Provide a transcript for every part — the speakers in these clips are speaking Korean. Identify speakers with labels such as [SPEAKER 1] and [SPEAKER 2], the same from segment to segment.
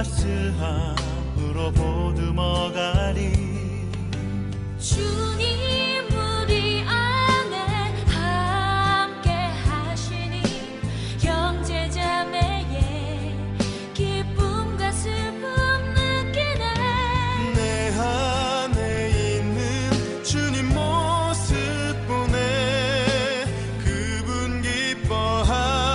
[SPEAKER 1] 따스함으로 보듬어가리.
[SPEAKER 2] 주님 우리 안에 함께 하시니 형제자매의 기쁨과 슬픔 느끼네.
[SPEAKER 1] 내 안에 있는 주님 모습 보네. 그분 기뻐하시네.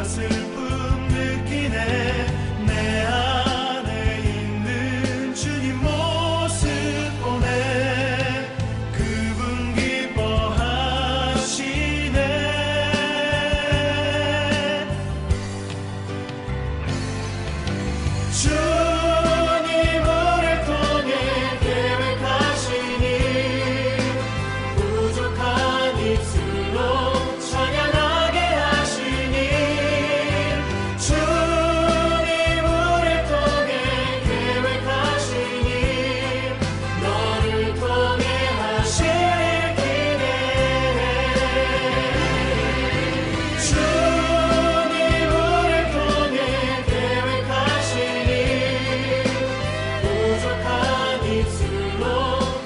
[SPEAKER 1] 슬픔 느끼네. 내 안에 있는 주님 모습 보네. 그분 기뻐하시네. 주님 우리를 통해 계획하시니 부족한 입술로 찬양하게 하시니. 주님 우리를 통해 계획하시니 너를 통해 하실 기대. 주님 우리를 통해 계획하시니 부족한 입술로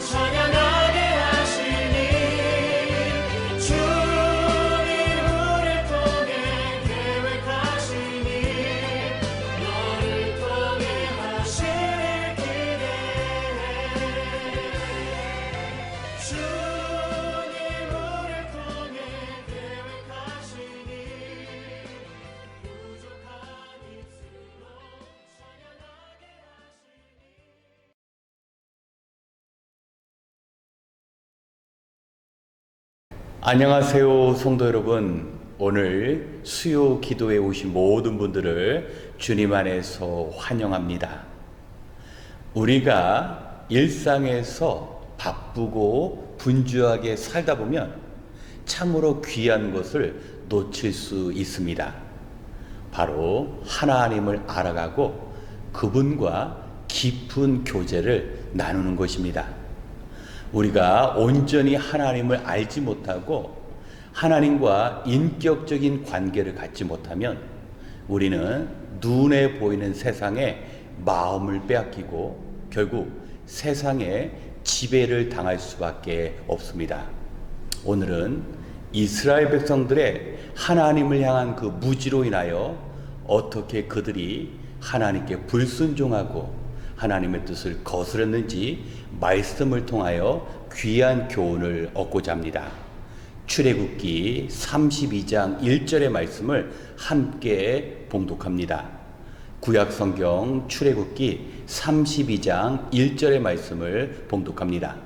[SPEAKER 1] 찬양하게 하시니. 주님 우리를 통해 계획하시니 너를 통해 하실 기대. 주님 우리를 통해 계획하시니 부족한 입술로 찬양하게 하시니.
[SPEAKER 3] 안녕하세요, 성도 여러분. 오늘 수요 기도에 오신 모든 분들을 주님 안에서 환영합니다. 우리가 일상에서 바쁘고 분주하게 살다 보면 참으로 귀한 것을 놓칠 수 있습니다. 바로 하나님을 알아가고 그분과 깊은 교제를 나누는 것입니다. 우리가 온전히 하나님을 알지 못하고 하나님과 인격적인 관계를 갖지 못하면 우리는 눈에 보이는 세상에 마음을 빼앗기고 결국 세상에 지배를 당할 수밖에 없습니다. 오늘은 이스라엘 백성들의 하나님을 향한 그 무지로 인하여 어떻게 그들이 하나님께 불순종하고 하나님의 뜻을 거스렸는지 말씀을 통하여 귀한 교훈을 얻고자 합니다. 출애굽기 32장 1절의 말씀을 함께 봉독합니다. 구약성경 출애굽기 32장 1절의 말씀을 봉독합니다.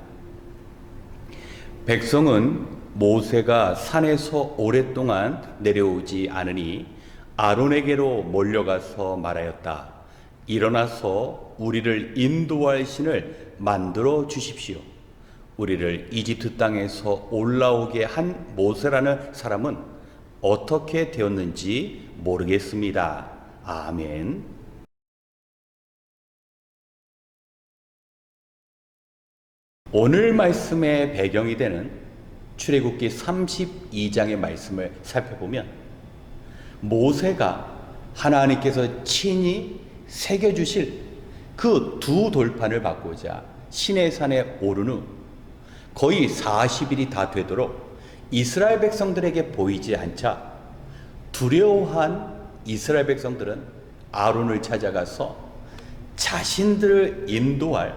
[SPEAKER 3] 백성은 모세가 산에서 오랫동안 내려오지 않으니 아론에게로 몰려가서 말하였다. 일어나서 우리를 인도할 신을 만들어 주십시오. 우리를 이집트 땅에서 올라오게 한 모세라는 사람은 어떻게 되었는지 모르겠습니다. 아멘. 오늘 말씀의 배경이 되는 출애굽기 32장의 말씀을 살펴보면 모세가 하나님께서 친히 새겨주실 그 두 돌판을 받고자 시내산에 오른 후 거의 40일이 다 되도록 이스라엘 백성들에게 보이지 않자 두려워한 이스라엘 백성들은 아론을 찾아가서 자신들을 인도할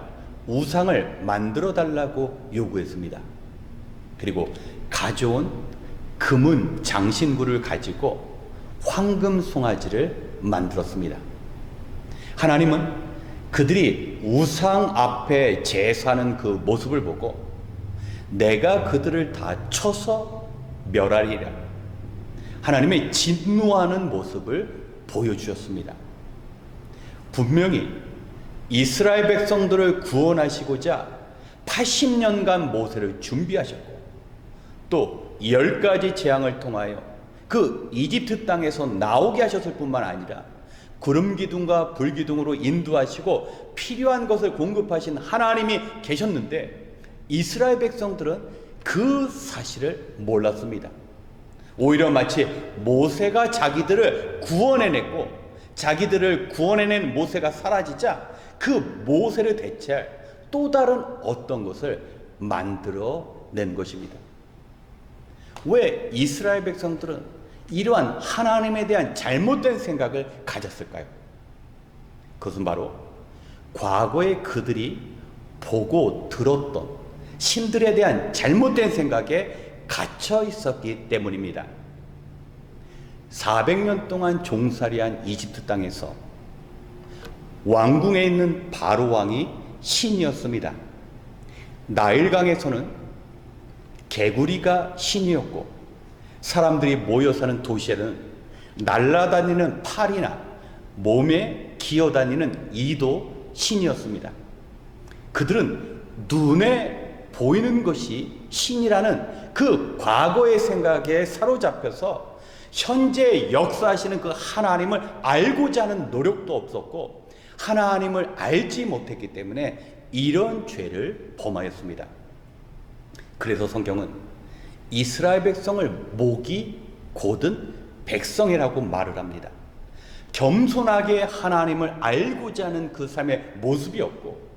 [SPEAKER 3] 우상을 만들어 달라고 요구했습니다. 그리고 가져온 금은 장신구를 가지고 황금 송아지를 만들었습니다. 하나님은 그들이 우상 앞에 제사하는 그 모습을 보고 내가 그들을 다 쳐서 멸하리라 하나님의 진노하는 모습을 보여주셨습니다. 분명히 이스라엘 백성들을 구원하시고자 80년간 모세를 준비하셨고 또 10가지 재앙을 통하여 그 이집트 땅에서 나오게 하셨을 뿐만 아니라 구름 기둥과 불 기둥으로 인도하시고 필요한 것을 공급하신 하나님이 계셨는데 이스라엘 백성들은 그 사실을 몰랐습니다. 오히려 마치 모세가 자기들을 구원해냈고 자기들을 구원해낸 모세가 사라지자 그 모세를 대체할 또 다른 어떤 것을 만들어낸 것입니다. 왜 이스라엘 백성들은 이러한 하나님에 대한 잘못된 생각을 가졌을까요? 그것은 바로 과거에 그들이 보고 들었던 신들에 대한 잘못된 생각에 갇혀 있었기 때문입니다. 400년 동안 종살이한 이집트 땅에서 왕궁에 있는 바로 왕이 신이었습니다. 나일강에서는 개구리가 신이었고 사람들이 모여 사는 도시에는 날아다니는 파리나 몸에 기어다니는 이도 신이었습니다. 그들은 눈에 보이는 것이 신이라는 그 과거의 생각에 사로잡혀서 현재 역사하시는 그 하나님을 알고자 하는 노력도 없었고 하나님을 알지 못했기 때문에 이런 죄를 범하였습니다. 그래서 성경은 이스라엘 백성을 목이 곧은 백성이라고 말을 합니다. 겸손하게 하나님을 알고자 하는 그 삶의 모습이었고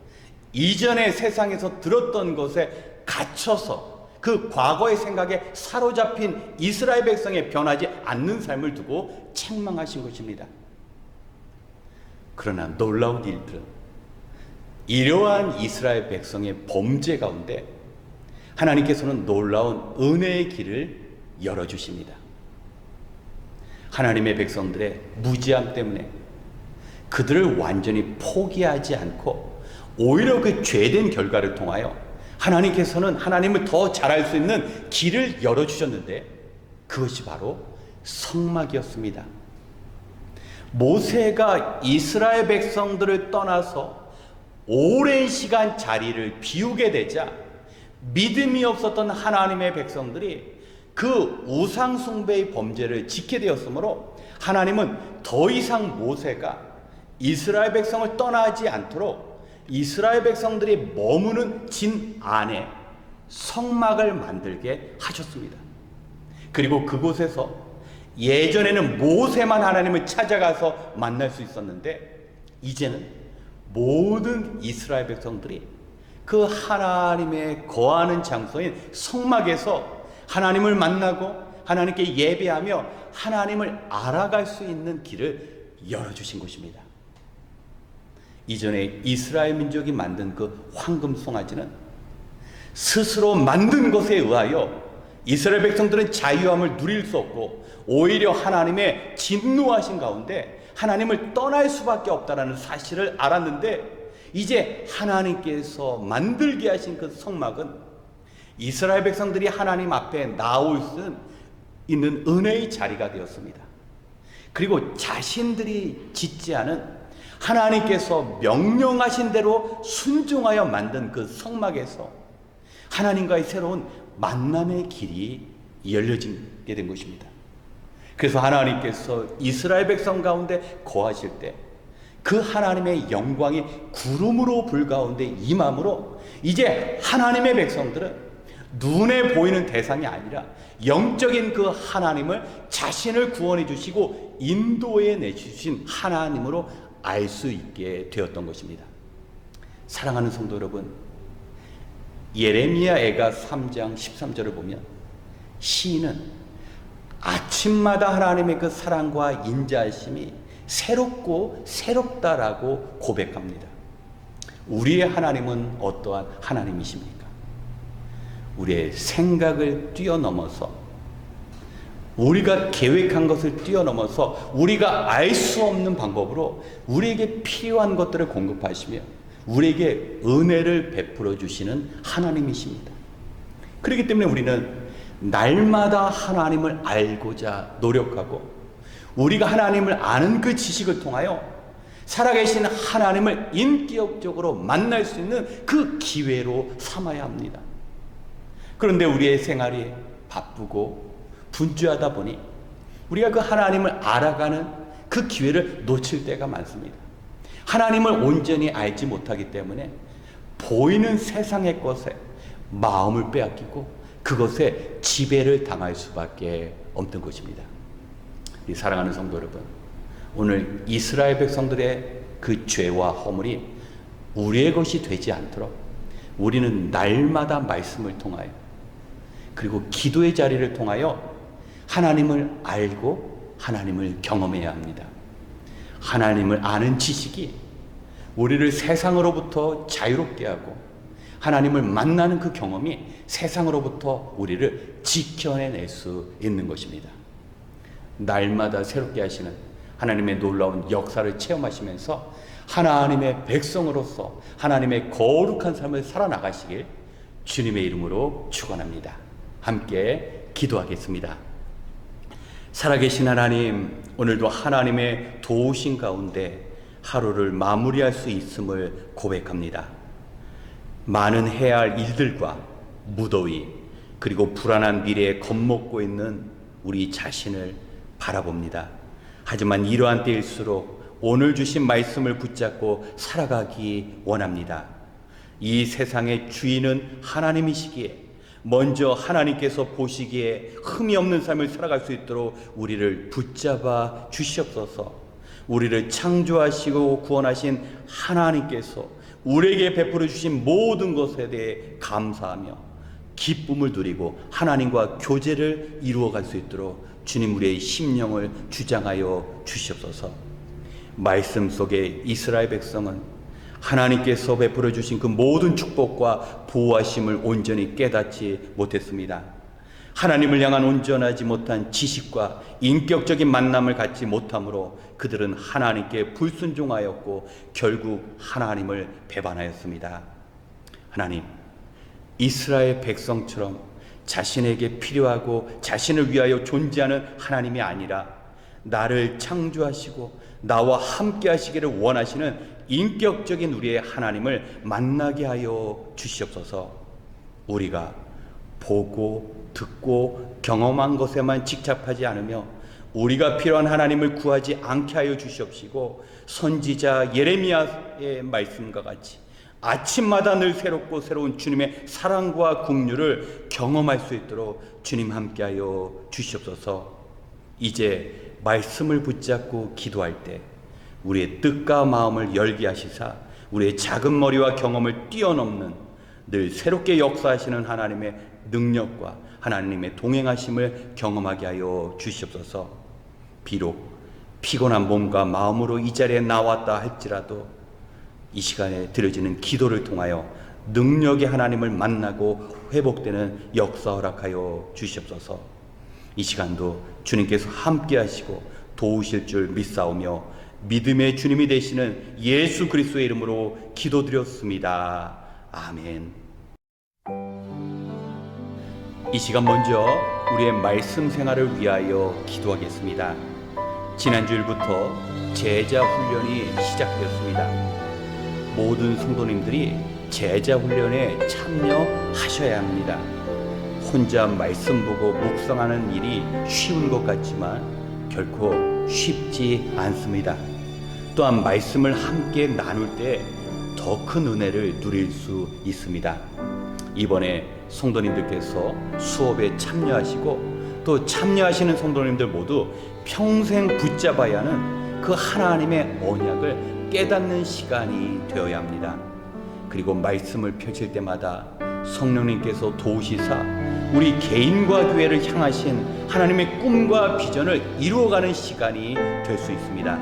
[SPEAKER 3] 이전의 세상에서 들었던 것에 갇혀서 그 과거의 생각에 사로잡힌 이스라엘 백성의 변하지 않는 삶을 두고 책망하신 것입니다. 그러나 놀라운 일들은 이러한 이스라엘 백성의 범죄 가운데 하나님께서는 놀라운 은혜의 길을 열어주십니다. 하나님의 백성들의 무지함 때문에 그들을 완전히 포기하지 않고 오히려 그 죄된 결과를 통하여 하나님께서는 하나님을 더 잘할 수 있는 길을 열어주셨는데 그것이 바로 성막이었습니다. 모세가 이스라엘 백성들을 떠나서 오랜 시간 자리를 비우게 되자 믿음이 없었던 하나님의 백성들이 그 우상 숭배의 범죄를 짓게 되었으므로 하나님은 더 이상 모세가 이스라엘 백성을 떠나지 않도록 이스라엘 백성들이 머무는 진 안에 성막을 만들게 하셨습니다. 그리고 그곳에서 예전에는 모세만 하나님을 찾아가서 만날 수 있었는데 이제는 모든 이스라엘 백성들이 그 하나님의 거하는 장소인 성막에서 하나님을 만나고 하나님께 예배하며 하나님을 알아갈 수 있는 길을 열어주신 것입니다. 이전에 이스라엘 민족이 만든 그 황금 송아지는 스스로 만든 것에 의하여 이스라엘 백성들은 자유함을 누릴 수 없고 오히려 하나님의 진노하신 가운데 하나님을 떠날 수밖에 없다는 사실을 알았는데 이제 하나님께서 만들게 하신 그 성막은 이스라엘 백성들이 하나님 앞에 나올 수 있는 은혜의 자리가 되었습니다. 그리고 자신들이 짓지 않은 하나님께서 명령하신 대로 순종하여 만든 그 성막에서 하나님과의 새로운 만남의 길이 열려지게 된 것입니다. 그래서 하나님께서 이스라엘 백성 가운데 거하실 때 그 하나님의 영광이 구름으로 불 가운데 임함으로 이제 하나님의 백성들은 눈에 보이는 대상이 아니라 영적인 그 하나님을 자신을 구원해 주시고 인도해 내주신 하나님으로 알 수 있게 되었던 것입니다. 사랑하는 성도 여러분, 예레미야 애가 3장 13절을 보면 시인은 아침마다 하나님의 그 사랑과 인자하심이 새롭고 새롭다라고 고백합니다. 우리의 하나님은 어떠한 하나님이십니까? 우리의 생각을 뛰어넘어서, 우리가 계획한 것을 뛰어넘어서 우리가 알 수 없는 방법으로 우리에게 필요한 것들을 공급하시며 우리에게 은혜를 베풀어 주시는 하나님이십니다. 그렇기 때문에 우리는 날마다 하나님을 알고자 노력하고, 우리가 하나님을 아는 그 지식을 통하여 살아계신 하나님을 인격적으로 만날 수 있는 그 기회로 삼아야 합니다. 그런데 우리의 생활이 바쁘고 분주하다 보니 우리가 그 하나님을 알아가는 그 기회를 놓칠 때가 많습니다. 하나님을 온전히 알지 못하기 때문에 보이는 세상의 것에 마음을 빼앗기고 그것에 지배를 당할 수밖에 없는 것입니다. 이 사랑하는 성도 여러분, 오늘 이스라엘 백성들의 그 죄와 허물이 우리의 것이 되지 않도록 우리는 날마다 말씀을 통하여, 그리고 기도의 자리를 통하여 하나님을 알고 하나님을 경험해야 합니다. 하나님을 아는 지식이 우리를 세상으로부터 자유롭게 하고, 하나님을 만나는 그 경험이 세상으로부터 우리를 지켜낼 수 있는 것입니다. 날마다 새롭게 하시는 하나님의 놀라운 역사를 체험하시면서 하나님의 백성으로서 하나님의 거룩한 삶을 살아나가시길 주님의 이름으로 축원합니다. 함께 기도하겠습니다. 살아계신 하나님, 오늘도 하나님의 도우신 가운데 하루를 마무리할 수 있음을 고백합니다. 많은 해야 할 일들과 무더위, 그리고 불안한 미래에 겁먹고 있는 우리 자신을 바라봅니다. 하지만 이러한 때일수록 오늘 주신 말씀을 붙잡고 살아가기 원합니다. 이 세상의 주인은 하나님이시기에 먼저 하나님께서 보시기에 흠이 없는 삶을 살아갈 수 있도록 우리를 붙잡아 주시옵소서. 우리를 창조하시고 구원하신 하나님께서 우리에게 베풀어 주신 모든 것에 대해 감사하며 기쁨을 누리고 하나님과 교제를 이루어갈 수 있도록 주님 우리의 심령을 주장하여 주시옵소서. 말씀 속에 이스라엘 백성은 하나님께서 베풀어 주신 그 모든 축복과 보호하심을 온전히 깨닫지 못했습니다. 하나님을 향한 온전하지 못한 지식과 인격적인 만남을 갖지 못함으로 그들은 하나님께 불순종하였고 결국 하나님을 배반하였습니다. 하나님, 이스라엘 백성처럼 자신에게 필요하고 자신을 위하여 존재하는 하나님이 아니라 나를 창조하시고 나와 함께 하시기를 원하시는 인격적인 우리의 하나님을 만나게 하여 주시옵소서. 우리가 보고 듣고 경험한 것에만 집착하지 않으며 우리가 필요한 하나님을 구하지 않게 하여 주시옵시고, 선지자 예레미야의 말씀과 같이 아침마다 늘 새롭고 새로운 주님의 사랑과 긍휼을 경험할 수 있도록 주님 함께하여 주시옵소서. 이제 말씀을 붙잡고 기도할 때 우리의 뜻과 마음을 열게 하시사 우리의 작은 머리와 경험을 뛰어넘는 늘 새롭게 역사하시는 하나님의 능력과 하나님의 동행하심을 경험하게 하여 주시옵소서. 비록 피곤한 몸과 마음으로 이 자리에 나왔다 할지라도 이 시간에 드려지는 기도를 통하여 능력의 하나님을 만나고 회복되는 역사 허락하여 주시옵소서. 이 시간도 주님께서 함께 하시고 도우실 줄 믿사오며 믿음의 주님이 되시는 예수 그리스도의 이름으로 기도드렸습니다. 아멘. 이 시간 먼저 우리의 말씀 생활을 위하여 기도하겠습니다. 지난주일부터 제자 훈련이 시작되었습니다. 모든 성도님들이 제자 훈련에 참여하셔야 합니다. 혼자 말씀 보고 묵상하는 일이 쉬운 것 같지만 결코 쉽지 않습니다. 또한 말씀을 함께 나눌 때 더 큰 은혜를 누릴 수 있습니다. 이번에 성도님들께서 수업에 참여하시고 또 참여하시는 성도님들 모두 평생 붙잡아야 하는 그 하나님의 언약을 깨닫는 시간이 되어야 합니다. 그리고 말씀을 펼칠 때마다 성령님께서 도우시사 우리 개인과 교회를 향하신 하나님의 꿈과 비전을 이루어가는 시간이 될 수 있습니다.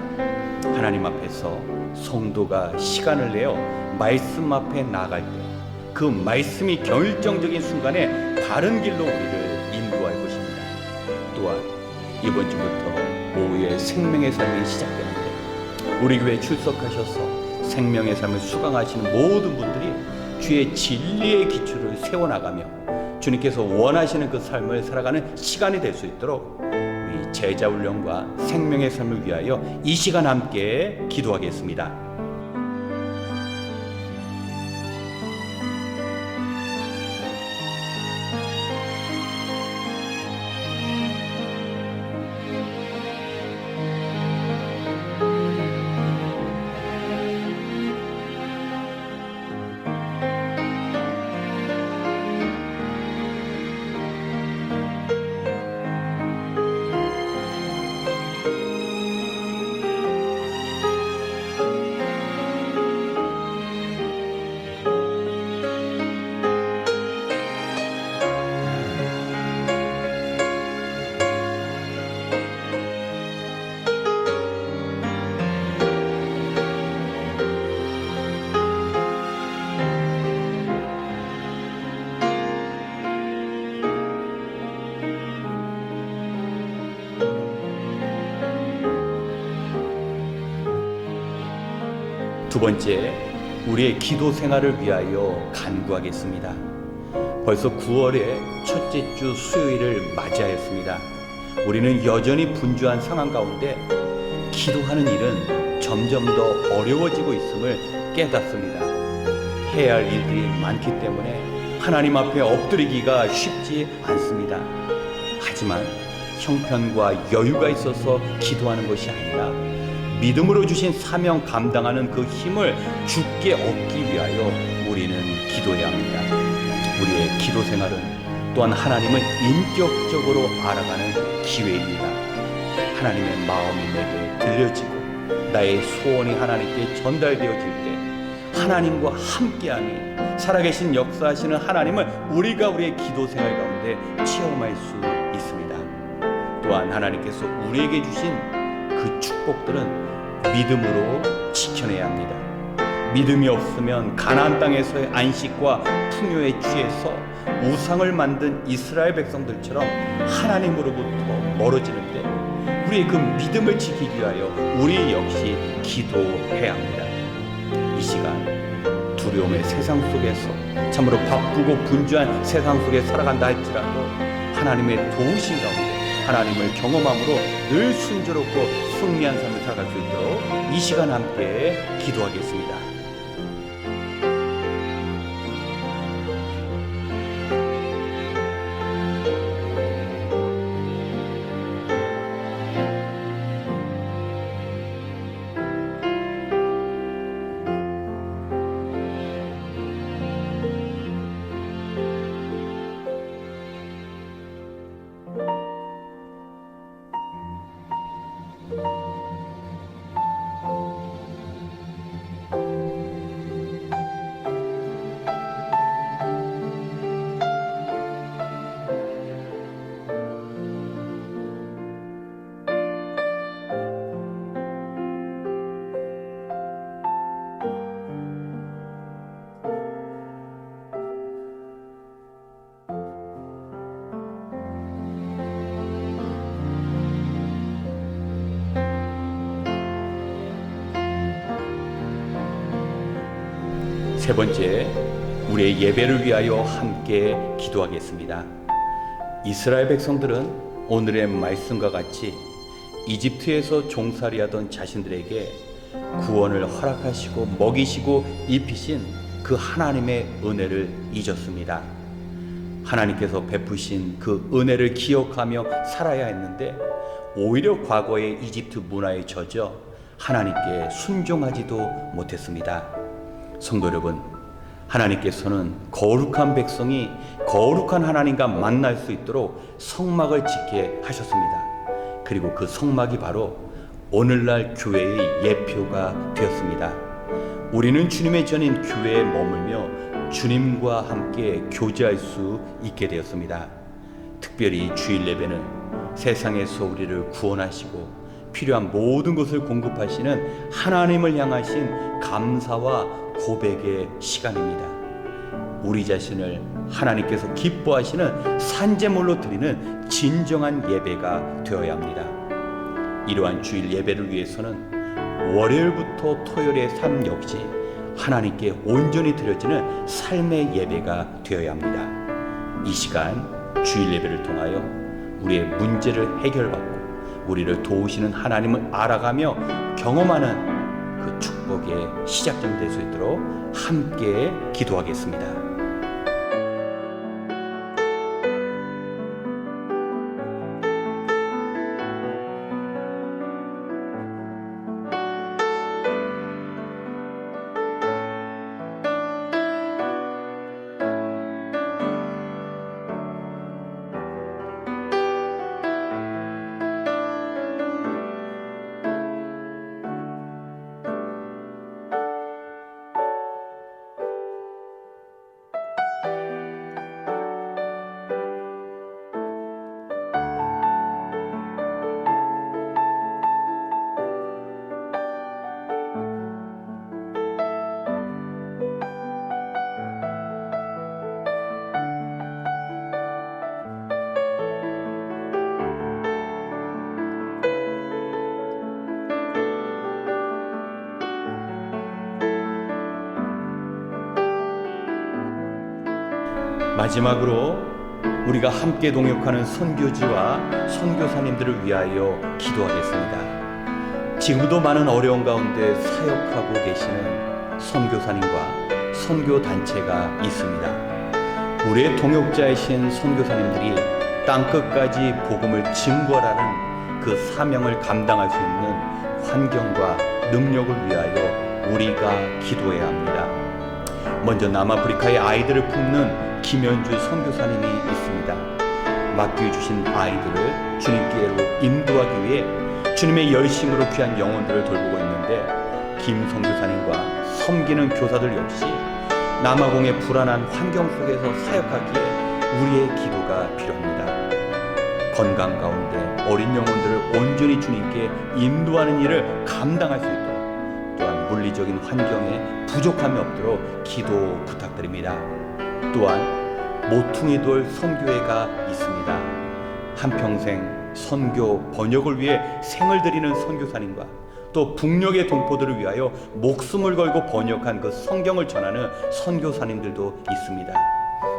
[SPEAKER 3] 하나님 앞에서 성도가 시간을 내어 말씀 앞에 나아갈 때 그 말씀이 결정적인 순간에 바른 길로 우리를 인도할 것입니다. 또한 이번 주부터 오후에 생명의 삶이 시작되는데 우리 교회에 출석하셔서 생명의 삶을 수강하시는 모든 분들이 주의 진리의 기초를 세워나가며 주님께서 원하시는 그 삶을 살아가는 시간이 될 수 있도록 우리 제자 훈련과 생명의 삶을 위하여 이 시간 함께 기도하겠습니다. 두 번째, 우리의 기도 생활을 위하여 간구하겠습니다. 벌써 9월의 첫째 주 수요일을 맞이하였습니다. 우리는 여전히 분주한 상황 가운데 기도하는 일은 점점 더 어려워지고 있음을 깨닫습니다. 해야 할 일들이 많기 때문에 하나님 앞에 엎드리기가 쉽지 않습니다. 하지만 형편과 여유가 있어서 기도하는 것이 아니라 믿음으로 주신 사명 감당하는 그 힘을 주께 얻기 위하여 우리는 기도해야 합니다. 우리의 기도 생활은 또한 하나님을 인격적으로 알아가는 기회입니다. 하나님의 마음이 내게 들려지고 나의 소원이 하나님께 전달되어질 때 하나님과 함께함이 살아계신 역사하시는 하나님을 우리가 우리의 기도 생활 가운데 체험할 수 있습니다. 또한 하나님께서 우리에게 주신 그 축복들은 믿음으로 지켜내야 합니다. 믿음이 없으면 가나안 땅에서의 안식과 풍요에 취해서 우상을 만든 이스라엘 백성들처럼 하나님으로부터 멀어지는데 우리의 그 믿음을 지키기 위하여 우리 역시 기도해야 합니다. 이 시간 두려움의 세상 속에서 참으로 바쁘고 분주한 세상 속에 살아간다 할지라도 하나님의 도우신 가운데 하나님을 경험함으로 늘 순조롭고 승리한 삶을 살아갈 수 있도록 이 시간 함께 기도하겠습니다. 세 번째, 우리의 예배를 위하여 함께 기도하겠습니다. 이스라엘 백성들은 오늘의 말씀과 같이 이집트에서 종살이하던 자신들에게 구원을 허락하시고 먹이시고 입히신 그 하나님의 은혜를 잊었습니다. 하나님께서 베푸신 그 은혜를 기억하며 살아야 했는데 오히려 과거의 이집트 문화에 젖어 하나님께 순종하지도 못했습니다. 성도 여러분, 하나님께서는 거룩한 백성이 거룩한 하나님과 만날 수 있도록 성막을 짓게 하셨습니다. 그리고 그 성막이 바로 오늘날 교회의 예표가 되었습니다. 우리는 주님의 전인 교회에 머물며 주님과 함께 교제할 수 있게 되었습니다. 특별히 주일 예배는 세상에서 우리를 구원하시고 필요한 모든 것을 공급하시는 하나님을 향하신 감사와 고백의 시간입니다. 우리 자신을 하나님께서 기뻐하시는 산제물로 드리는 진정한 예배가 되어야 합니다. 이러한 주일 예배를 위해서는 월요일부터 토요일의 삶 역시 하나님께 온전히 드려지는 삶의 예배가 되어야 합니다. 이 시간 주일 예배를 통하여 우리의 문제를 해결받고 우리를 도우시는 하나님을 알아가며 경험하는 그 축복의 시작점 될 수 있도록 함께 기도하겠습니다. 마지막으로 우리가 함께 동역하는 선교지와 선교사님들을 위하여 기도하겠습니다. 지금도 많은 어려운 가운데 사역하고 계시는 선교사님과 선교단체가 있습니다. 우리의 동역자이신 선교사님들이 땅끝까지 복음을 증거하라는 그 사명을 감당할 수 있는 환경과 능력을 위하여 우리가 기도해야 합니다. 먼저 남아프리카의 아이들을 품는 김현주 선교사님이 있습니다. 맡겨주신 아이들을 주님께로 인도하기 위해 주님의 열심으로 귀한 영혼들을 돌보고 있는데 김 선교사님과 섬기는 교사들 역시 남아공의 불안한 환경 속에서 사역하기에 우리의 기도가 필요합니다. 건강 가운데 어린 영혼들을 온전히 주님께 인도하는 일을 감당할 수 있도록 또한 물리적인 환경에 부족함이 없도록 기도 부탁드립니다. 또한 모퉁이 돌 선교회가 있습니다. 한평생 선교 번역을 위해 생을 들이는 선교사님과 또 북녘의 동포들을 위하여 목숨을 걸고 번역한 그 성경을 전하는 선교사님들도 있습니다.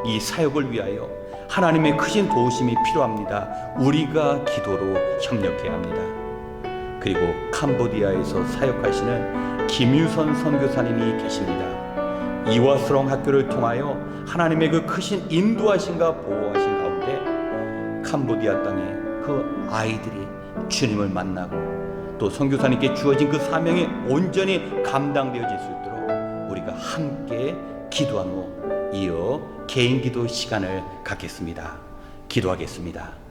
[SPEAKER 3] 이 사역을 위하여 하나님의 크신 도우심이 필요합니다. 우리가 기도로 협력해야 합니다. 그리고 캄보디아에서 사역하시는 김유선 선교사님이 계십니다. 이화스러운 학교를 통하여 하나님의 그 크신 인도하심과 보호하신 가운데 캄보디아 땅에 그 아이들이 주님을 만나고 또 선교사님께 주어진 그 사명이 온전히 감당되어질 수 있도록 우리가 함께 기도한 후 이어 개인 기도 시간을 갖겠습니다. 기도하겠습니다.